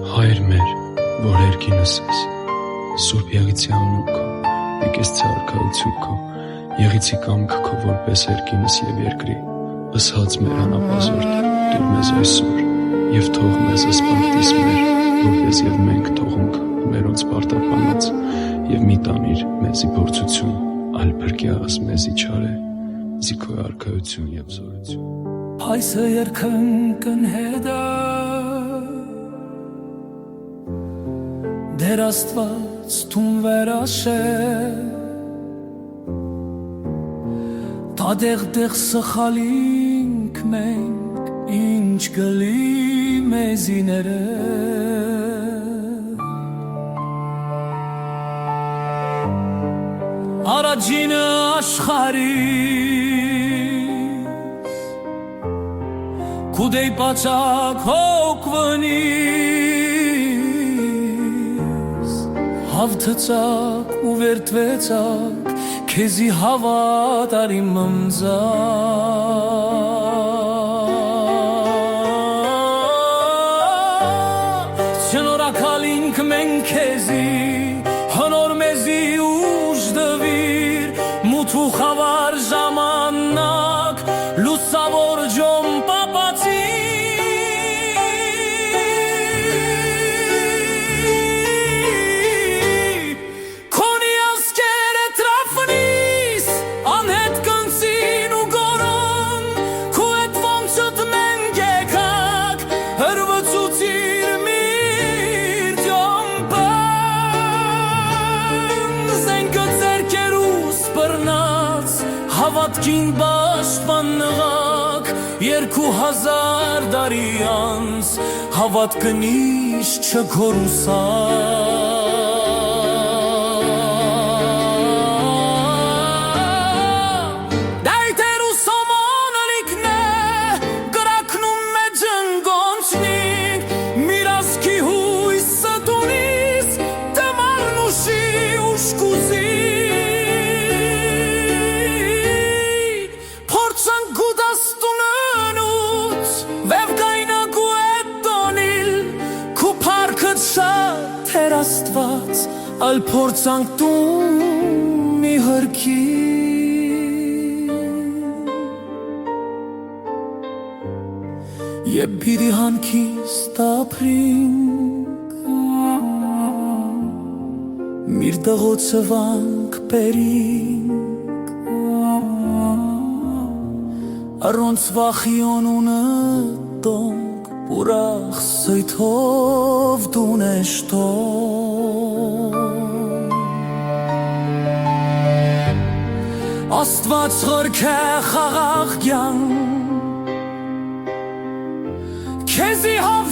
Հայր մեր, որ երկինս ես, Սուրբ եղիցի անուն քո, եկեցցի արքայություն քո, եղիցի կամքը քո որպես երկինս և երկրի, ըսած մեր անապազորդ, դուր մեզ այսօր, և թող մեզ սպարտիս մեր, որպես և մենք թողունք մերոնց պարտապանած, և մի տանիր մեզի փորձություն, այլ փրկիահաս մեզի չարե, զիքո արքայություն և զորություն։ Այսը երկնքն հետը Դեր Աստված թուն վերաշե Տադեղ սխալինք մենք ինչ գլի մեզիները Արաջինը աշխարից Կուդեի պաչակ հոգվնիս Հավթծակ ու վերտվեցակ Քեզի հավատ արի մմձակ Չնորակալինք մենք քեզի Հնոր մեզի ուժ դվիր Մութ ու խավար ժամանակ Լուսավոր ջոմ պապացի Քոնի ասկերը տրաֆնիս Անհետ կնցին ու գորոն Քու էտ ոնցոտ մենք եկակ Հրվծուցիր միր ջոմպն Զենքը ձերքեր ու սպրնաց Հավատքին բաշտման նղակ 2000 դարի անց հավատքնիշ չգորուսա Դայթեր ու սոմոնը լիքնե գրակնում է ջնգոնչնիկ Միրասքի հույսը տունիս տմարն ուշի ուշկուզի Թեր Աստված, այլ փորձանք տուն մի հրքի Եբ բիդի հանքիստ ապրինք Միր դղոցը վանք պերինք Առոնց վախիոնունը տոնք Ուրախ սույթով դունեշտով Աստված խորքե խաղաղ գյան Քեզի հով